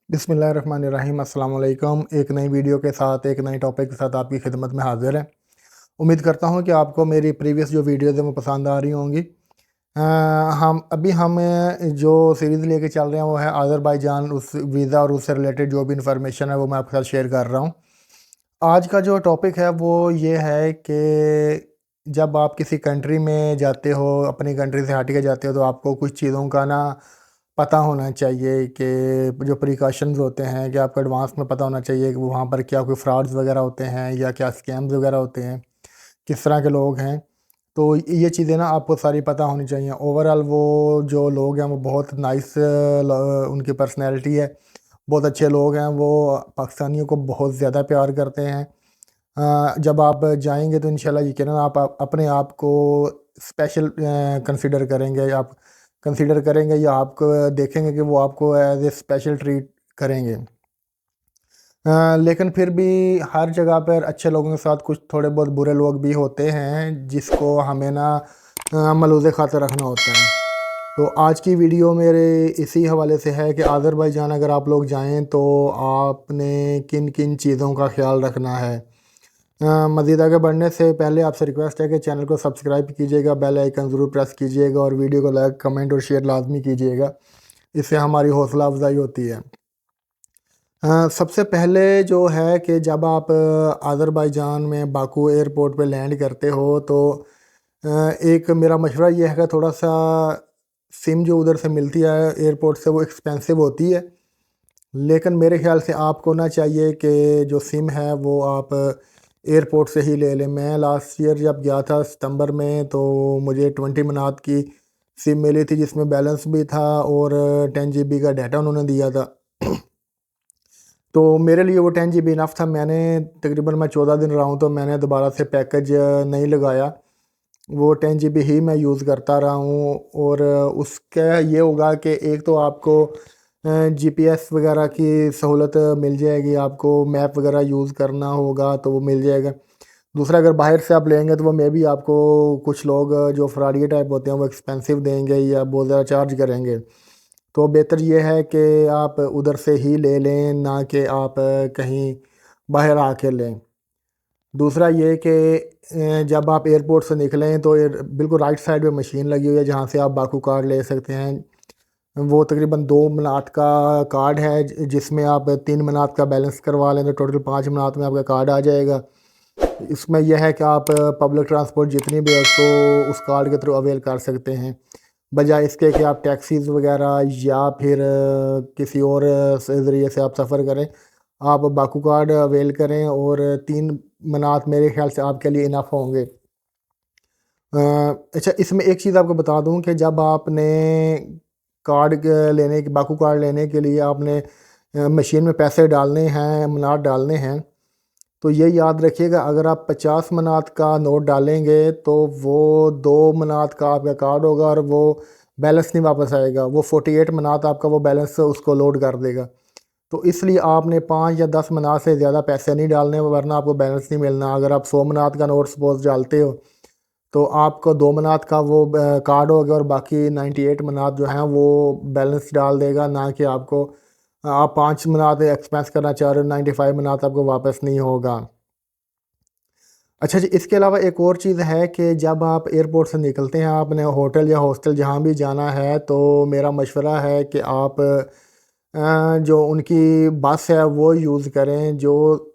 बिस्मिल्लाहिर्रहमानिर्रहीम अस्सलाम वालेकुम। एक नई वीडियो के साथ एक नई टॉपिक के साथ आपकी खिदमत में हाजिर है। उम्मीद करता हूँ कि आपको मेरी प्रीवियस जो वीडियोज़ हैं वो पसंद आ रही होंगी। हम जो सीरीज़ लेके चल रहे हैं वो है अज़रबैजान, उस वीज़ा और उससे रिलेटेड जो भी इंफॉर्मेशन है वो मैं आपके साथ शेयर कर रहा हूँ। आज का जो टॉपिक है वो ये है कि जब आप किसी कंट्री में जाते हो, अपनी कंट्री से हट के जाते हो, तो आपको कुछ चीज़ों का ना पता होना चाहिए कि जो प्रिकॉशंस होते हैं कि आपको एडवांस में पता होना चाहिए कि वहाँ पर क्या कोई फ्रॉड्स वगैरह होते हैं या क्या स्कैम्स वगैरह होते हैं, किस तरह के लोग हैं। तो ये चीज़ें ना आपको सारी पता होनी चाहिए। ओवरऑल वो जो लोग हैं वो बहुत नाइस, उनकी पर्सनैलिटी है, बहुत अच्छे लोग हैं। वो पाकिस्तानियों को बहुत ज़्यादा प्यार करते हैं। जब आप जाएंगे तो इंशाल्लाह यकीनन आप अपने आप को स्पेशल कंसिडर करेंगे, आप कंसिडर करेंगे या आप देखेंगे कि वो आपको एज ए स्पेशल ट्रीट करेंगे। लेकिन फिर भी हर जगह पर अच्छे लोगों के साथ कुछ थोड़े बहुत बुरे लोग भी होते हैं जिसको हमें ना मलूज़ खातर रखना होता है। तो आज की वीडियो मेरे इसी हवाले से है कि अज़रबैजान अगर आप लोग जाएं तो आपने किन किन चीज़ों का ख्याल रखना है। मज़ीद आगे बढ़ने से पहले आपसे रिक्वेस्ट है कि चैनल को सब्सक्राइब कीजिएगा, बेल आइकन ज़रूर प्रेस कीजिएगा और वीडियो को लाइक, कमेंट और शेयर लाजमी कीजिएगा। इससे हमारी हौसला अफजाई होती है। सबसे पहले जो है कि जब आप अज़रबैजान में बाकू एयरपोर्ट पे लैंड करते हो तो एक मेरा मशवरा ये है कि थोड़ा सा सिम जो उधर से मिलती है एयरपोर्ट से वो एक्सपेंसिव होती है। लेकिन मेरे ख़्याल से आपको ना चाहिए कि जो सिम है वो आप एयरपोर्ट से ही ले लें। मैं लास्ट ईयर जब गया था सितंबर में तो मुझे 20 मनात की सिम मिली थी जिसमें बैलेंस भी था और 10 GB का डाटा उन्होंने दिया था। तो मेरे लिए वो 10 GB इनफ था। मैंने तकरीबन मैं 14 दिन रहा हूँ तो मैंने दोबारा से पैकेज नहीं लगाया। वो 10 GB ही मैं यूज़ करता रहा हूँ। और उसका ये होगा कि एक तो आपको GPS वगैरह की सहूलत मिल जाएगी, आपको मैप वगैरह यूज़ करना होगा तो वो मिल जाएगा। दूसरा, अगर बाहर से आप लेंगे तो वो मे भी आपको कुछ लोग जो फ्रॉडिया टाइप होते हैं वो एक्सपेंसिव देंगे या बहुत ज़्यादा चार्ज करेंगे। तो बेहतर ये है कि आप उधर से ही ले लें, ना कि आप कहीं बाहर आके लें। दूसरा ये कि जब आप एयरपोर्ट से निकलें तो बिल्कुल राइट साइड में मशीन लगी हुई है जहाँ से आप बाकू कार्ड ले सकते हैं। वो तकरीबन 2 मनात का कार्ड है जिसमें आप 3 मनात का बैलेंस करवा लें तो टोटल 5 मनात में आपका कार्ड आ जाएगा। इसमें यह है कि आप पब्लिक ट्रांसपोर्ट जितनी भी है उसको उस कार्ड के थ्रू अवेल कर सकते हैं, बजाय इसके कि आप टैक्सीज़ वगैरह या फिर किसी और ज़रिए से आप सफ़र करें। आप बाकू कार्ड अवेल करें और 3 मनात मेरे ख्याल से आपके लिए इनफ होंगे। अच्छा, इसमें एक चीज़ आपको बता दूं कि जब आपने लेने के बाकू कार्ड लेने के लिए आपने मशीन में पैसे डालने हैं, मनात डालने हैं, तो ये याद रखिएगा अगर आप 50 मनात का नोट डालेंगे तो वो 2 मनात का आपका कार्ड होगा और वो बैलेंस नहीं वापस आएगा। वो 48 मनात आपका वो बैलेंस उसको लोड कर देगा। तो इसलिए आपने 5 या 10 मनात से ज़्यादा पैसे नहीं डालने वरना आपको बैलेंस नहीं मिलना। अगर आप 100 मनात का नोट सपोज डालते हो तो आपको 2 मनात का वो कार्ड होगा और बाकी 98 मनात जो हैं वो बैलेंस डाल देगा, ना कि आपको आप 5 मनात एक्सपेंस करना चाह रहे हो, 95 मनात आपको वापस नहीं होगा। अच्छा जी, इसके अलावा एक और चीज़ है कि जब आप एयरपोर्ट से निकलते हैं आपने होटल या हॉस्टल जहाँ भी जाना है तो मेरा मशवरा है कि आप जो उनकी बस है वो यूज़ करें। जो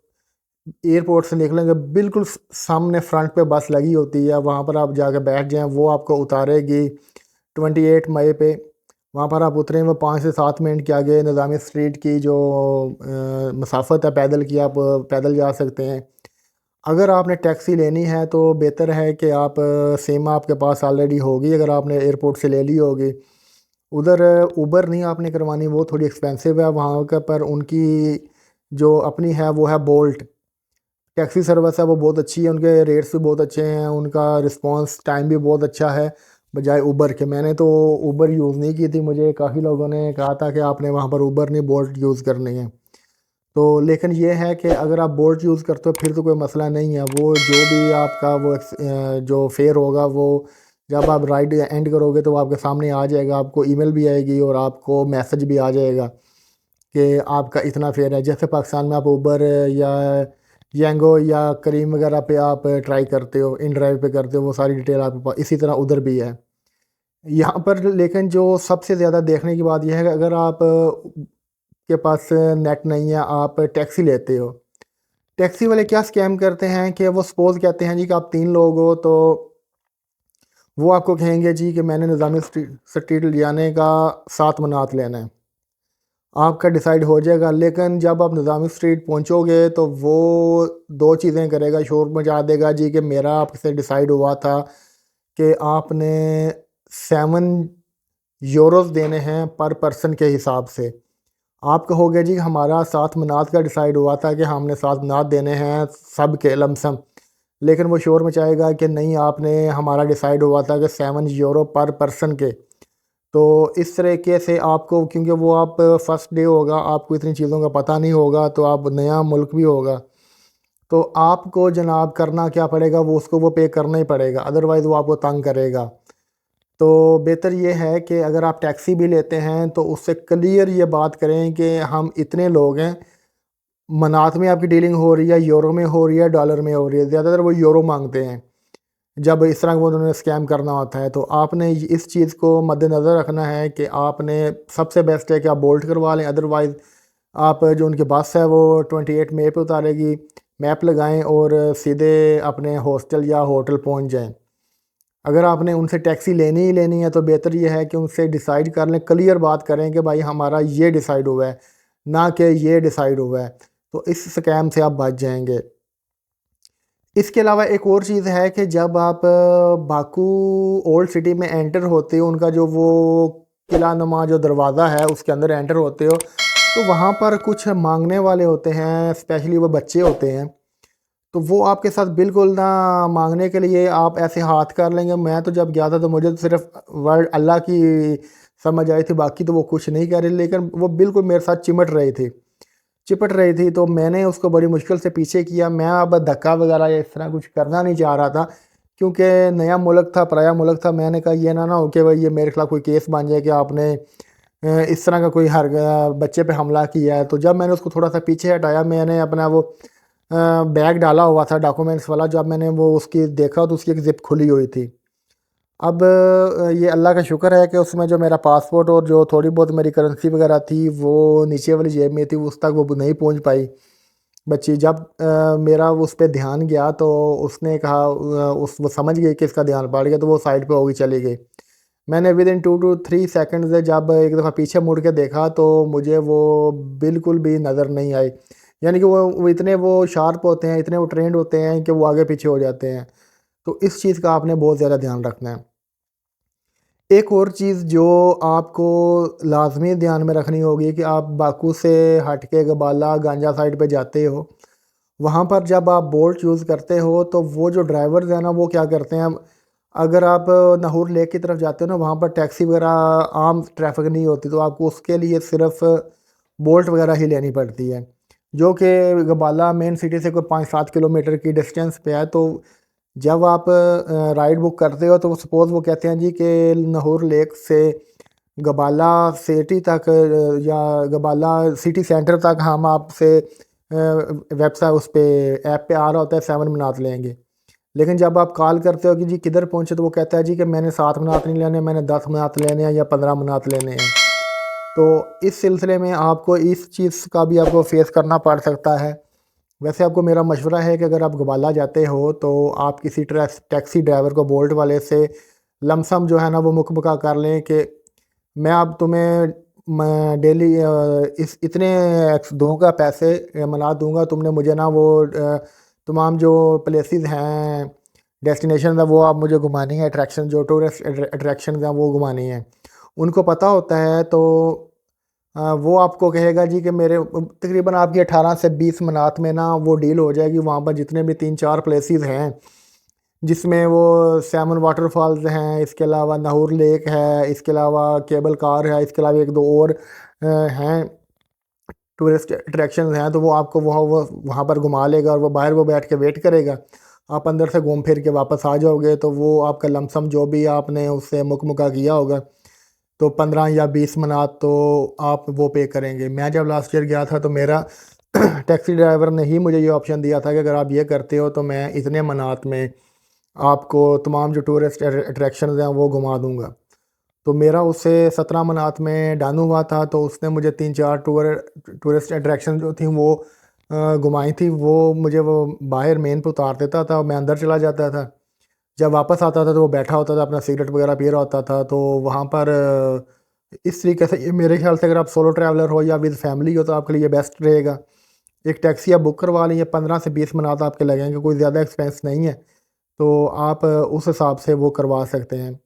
एयरपोर्ट से निकलेंगे बिल्कुल सामने फ्रंट पे बस लगी होती है, वहाँ पर आप जाके बैठ जाएं, वो आपको उतारेगी 28 मई पे। वहाँ पर आप उतरें, वो 5 से 7 मिनट के आगे निज़ामी स्ट्रीट की जो मसाफत है पैदल की, आप पैदल जा सकते हैं। अगर आपने टैक्सी लेनी है तो बेहतर है कि आप सिम आपके पास ऑलरेडी होगी, अगर आपने एयरपोर्ट से ले ली होगी। उधर उबर नहीं आपने करवानी, वो थोड़ी एक्सपेंसिव है वहाँ का, पर उनकी जो अपनी है वो है बोल्ट। टैक्सी सर्विस है वो बहुत अच्छी है, उनके रेट्स भी बहुत अच्छे हैं, उनका रिस्पांस टाइम भी बहुत अच्छा है बजाय उबर के। मैंने तो उबर यूज़ नहीं की थी, मुझे काफ़ी लोगों ने कहा था कि आपने वहाँ पर उबर नहीं बोल्ट यूज़ करनी है। तो लेकिन ये है कि अगर आप बोल्ट यूज़ करते हो फिर तो कोई मसला नहीं है। वो जो भी आपका वो जो फेयर होगा वो जब आप राइड एंड करोगे तो वो आपके सामने आ जाएगा, आपको ईमेल भी आएगी और आपको मैसेज भी आ जाएगा। कि आपका इतना फेयर है। जैसे पाकिस्तान में आप ऊबर या येंगो या करीम वगैरह पे आप ट्राई करते हो, इन ड्राइव पे करते हो, वो सारी डिटेल आपके पास इसी तरह उधर भी है यहाँ पर। लेकिन जो सबसे ज़्यादा देखने की बात यह है कि अगर आप के पास नेट नहीं है, आप टैक्सी लेते हो, टैक्सी वाले क्या स्कैम करते हैं कि वो सपोज कहते हैं जी कि आप 3 लोग हो, तो वो आपको कहेंगे जी कि मैंने निज़ामी स्ट्रीट जाने का 7 मनात लेना है। आपका डिसाइड हो जाएगा, लेकिन जब आप निज़ामी स्ट्रीट पहुंचोगे तो वो 2 चीज़ें करेगा, शोर मचा देगा जी कि मेरा आपसे डिसाइड हुआ था कि आपने 7 यूरोस देने हैं पर पर्सन के हिसाब से। आप कहोगे जी हमारा 7 मनात का डिसाइड हुआ था कि हमने 7 मनात देने हैं सब के लमसम, लेकिन वो शोर मचाएगा कि नहीं, आपने हमारा डिसाइड हुआ था कि 7 यूरो पर पर्सन के। तो इस तरीके से आपको, क्योंकि वो आप फर्स्ट डे होगा, आपको इतनी चीज़ों का पता नहीं होगा, तो आप नया मुल्क भी होगा, तो आपको जनाब करना क्या पड़ेगा, वो उसको वो पे करना ही पड़ेगा, अदरवाइज़ वो आपको तंग करेगा। तो बेहतर ये है कि अगर आप टैक्सी भी लेते हैं तो उससे क्लियर ये बात करें कि हम इतने लोग हैं, मनात में आपकी डीलिंग हो रही है, यूरो में हो रही है, डॉलर में हो रही है। ज़्यादातर वो यूरो मांगते हैं जब इस तरह वो उन्होंने स्कैम करना होता है। तो आपने इस चीज़ को मद्देनज़र रखना है कि आपने, सबसे बेस्ट है कि आप बोल्ट करवा लें, अदरवाइज़ आप जो उनकी बस है वो 28 मई पे उतारेगी, मैप लगाएं और सीधे अपने हॉस्टल या होटल पहुंच जाएं। अगर आपने उनसे टैक्सी लेनी ही लेनी है तो बेहतर ये है कि उनसे डिसाइड कर लें, क्लियर बात करें कि भाई हमारा ये डिसाइड हुआ है, ना कि ये डिसाइड हुआ है। तो इस स्कैम से आप बच जाएंगे। इसके अलावा एक और चीज़ है कि जब आप बाकू ओल्ड सिटी में एंटर होते हो, उनका जो वो किला नुमा जो दरवाज़ा है उसके अंदर एंटर होते हो, तो वहाँ पर कुछ मांगने वाले होते हैं, स्पेशली वो बच्चे होते हैं। तो वो आपके साथ बिल्कुल ना मांगने के लिए आप ऐसे हाथ कर लेंगे। मैं तो जब गया था तो मुझे तो सिर्फ वर्ड अल्लाह की समझ आई थी, बाकी तो वो कुछ नहीं कह रही, लेकिन वो बिल्कुल मेरे साथ चिपट रही थी। तो मैंने उसको बड़ी मुश्किल से पीछे किया। मैं अब धक्का वगैरह या इस तरह कुछ करना नहीं चाह रहा था, क्योंकि नया मुल्क था, पराया मुल्क था। मैंने कहा ये ना हो कि भाई ये मेरे खिलाफ कोई केस बन जाए कि आपने इस तरह का कोई हर बच्चे पे हमला किया है। तो जब मैंने उसको थोड़ा सा पीछे हटाया, मैंने अपना वो बैग डाला हुआ था डॉक्यूमेंट्स वाला, जब मैंने वो उसकी देखा तो उसकी एक ज़िप खुली हुई थी। अब ये अल्लाह का शुक्र है कि उसमें जो मेरा पासपोर्ट और जो थोड़ी बहुत मेरी करेंसी वगैरह थी वो नीचे वाली जेब में थी, उस तक वो नहीं पहुंच पाई बच्ची। जब मेरा उस पर ध्यान गया तो उसने कहा, वो समझ गई कि इसका ध्यान पड़ गया, तो वो साइड पे होगी चली गई। मैंने विद इन 2 to 3 सेकंड्स जब एक दफ़ा पीछे मुड़ के देखा तो मुझे वो बिल्कुल भी नज़र नहीं आई। यानी कि वो इतने वो शार्प होते हैं, इतने वो ट्रेंड होते हैं कि वो आगे पीछे हो जाते हैं। तो इस चीज़ का आपने बहुत ज़्यादा ध्यान रखना है। एक और चीज़ जो आपको लाजमी ध्यान में रखनी होगी कि आप बाकू से हट के गबाला गांजा साइड पे जाते हो, वहाँ पर जब आप बोल्ट यूज़ करते हो तो वो जो ड्राइवर्स हैं ना, वो क्या करते हैं, अगर आप नाहूर लेक की तरफ जाते हो ना, वहाँ पर टैक्सी वगैरह आम ट्रैफिक नहीं होती, तो आपको उसके लिए सिर्फ बोल्ट वगैरह ही लेनी पड़ती है, जो कि गबाला मेन सिटी से कोई 5-7 किलोमीटर की डिस्टेंस पे है। तो जब आप राइड बुक करते हो तो सपोज़ वो कहते हैं जी कि नाहूर लेक से गबाला सिटी तक या गबाला सिटी सेंटर तक हम आपसे वेबसाइट उस पे ऐप पे आ रहा होता है 7 मनात लेंगे। लेकिन जब आप कॉल करते हो कि जी किधर पहुँचे, तो वो कहता है जी कि मैंने 7 मनात नहीं लेने, मैंने 10 मनात लेने हैं या 15 मनात लेने हैं। तो इस सिलसिले में आपको इस चीज़ का भी आपको फेस करना पड़ सकता है। वैसे आपको मेरा मशवरा है कि अगर आप गबाला जाते हो तो आप किसी टैक्सी ड्राइवर को, बोल्ट वाले से लमसम जो है ना वो मुकबका कर लें कि मैं अब तुम्हें मैं डेली इस इतने दूंगा, पैसे मना दूंगा, तुमने मुझे ना वो तमाम जो प्लेसेस हैं, डेस्टिनेशन है, वो आप मुझे घुमानी है, अट्रैक्शन जो टूरिस्ट अट्रैक्शन हैं वो घुमानी है। उनको पता होता है तो वो आपको कहेगा जी कि मेरे तकरीबन आपकी 18 से 20 मनात में ना वो डील हो जाएगी। वहाँ पर जितने भी 3-4 प्लेसेस हैं, जिसमें वो सैमन वाटरफॉल्स हैं, इसके अलावा नाहूर लेक है, इसके अलावा केबल कार है, इसके अलावा 1-2 और हैं टूरिस्ट अट्रैक्शन हैं, तो वो आपको वहाँ पर घुमा लेगा और वो बाहर वो बैठ के वेट करेगा। आप अंदर से घूम फिर के वापस आ जाओगे तो वो आपका लमसम जो भी आपने उससे मुकमुका किया होगा तो 15 या 20 मनात तो आप वो पे करेंगे। मैं जब लास्ट ईयर गया था तो मेरा टैक्सी ड्राइवर ने ही मुझे ये ऑप्शन दिया था कि अगर आप ये करते हो तो मैं इतने मनात में आपको तमाम जो टूरिस्ट अट्रैक्शंस हैं वो घुमा दूँगा। तो मेरा उससे 17 मनात में डन हुआ था, तो उसने मुझे 3-4 टूरिस्ट अट्रैक्शन जो थी वो घुमाई थी। वो मुझे वो बाहर मेन पे उतार देता था, मैं अंदर चला जाता था। जब वापस आता था तो वो बैठा होता था, अपना सिगरेट वगैरह पी रहा होता था। तो वहाँ पर इस तरीके से ये मेरे ख्याल से अगर आप सोलो ट्रैवलर हो या विद फैमिली हो तो आपके लिए बेस्ट रहेगा। एक टैक्सी आप बुक करवा लें, 15 से 20 मिनट आपके लगेंगे, कोई ज़्यादा एक्सपेंस नहीं है। तो आप उस हिसाब से वो करवा सकते हैं।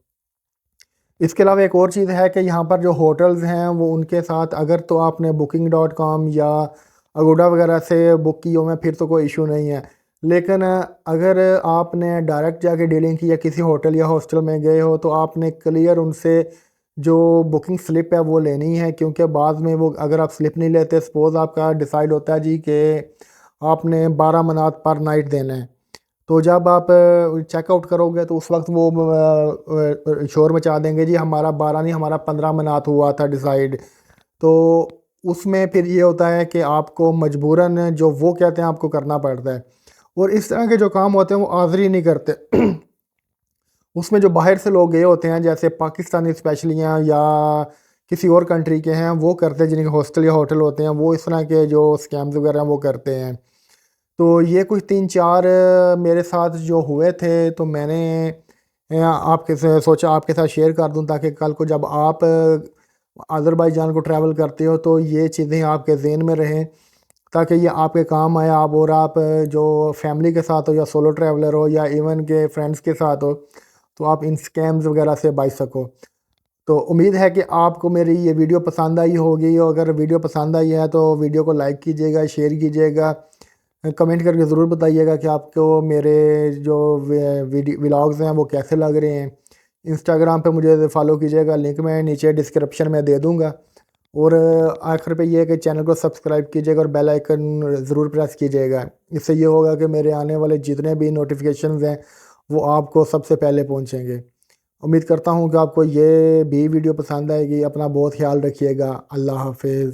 इसके अलावा एक और चीज़ है कि यहाँ पर जो होटल्स हैं वो उनके साथ अगर तो आपने booking.com या अगोडा वगैरह से बुक की हो, मैं फिर तो कोई इशू नहीं है। लेकिन अगर आपने डायरेक्ट जाके डीलिंग की या किसी होटल या हॉस्टल में गए हो तो आपने क्लियर उनसे जो बुकिंग स्लिप है वो लेनी है, क्योंकि बाद में वो अगर आप स्लिप नहीं लेते, सपोज़ आपका डिसाइड होता है जी कि आपने 12 मनात पर नाइट देना है, तो जब आप चेकआउट करोगे तो उस वक्त वो शोर मचा देंगे जी हमारा 12 नहीं हमारा 15 मनात हुआ था डिसाइड। तो उसमें फिर ये होता है कि आपको मजबूरन जो वो कहते हैं आपको करना पड़ता है। और इस तरह के जो काम होते हैं वो हाज़िरी नहीं करते। उसमें जो बाहर से लोग गए होते हैं, जैसे पाकिस्तानी स्पेशली हैं या किसी और कंट्री के हैं, वो करते हैं, जिनके हॉस्टल या होटल होते हैं, वो इस तरह के जो स्कैम्स वगैरह हैं वो करते हैं। तो ये कुछ 3-4 मेरे साथ जो हुए थे, तो मैंने आपके से सोचा आपके साथ शेयर कर दूं, ताकि कल को जब आप अज़रबैजान को ट्रैवल करते हो तो ये चीज़ें आपके ज़हन में रहें, ताकि ये आपके काम आए। आप और आप जो फैमिली के साथ हो या सोलो ट्रैवलर हो या इवन के फ्रेंड्स के साथ हो, तो आप इन स्कैम्स वगैरह से बच सको। तो उम्मीद है कि आपको मेरी ये वीडियो पसंद आई होगी, और अगर वीडियो पसंद आई है तो वीडियो को लाइक कीजिएगा, शेयर कीजिएगा, कमेंट करके ज़रूर बताइएगा कि आपको मेरे जो व्लॉग्स हैं वो कैसे लग रहे हैं। इंस्टाग्राम पे मुझे फॉलो कीजिएगा, लिंक मैं नीचे डिस्क्रिप्शन में दे दूँगा। और आखिर पे ये है कि चैनल को सब्सक्राइब कीजिएगा और बेल आइकन ज़रूर प्रेस कीजिएगा। इससे ये होगा कि मेरे आने वाले जितने भी नोटिफिकेशंस हैं वो आपको सबसे पहले पहुँचेंगे। उम्मीद करता हूँ कि आपको ये भी वीडियो पसंद आएगी। अपना बहुत ख्याल रखिएगा। अल्लाह हाफ़िज़।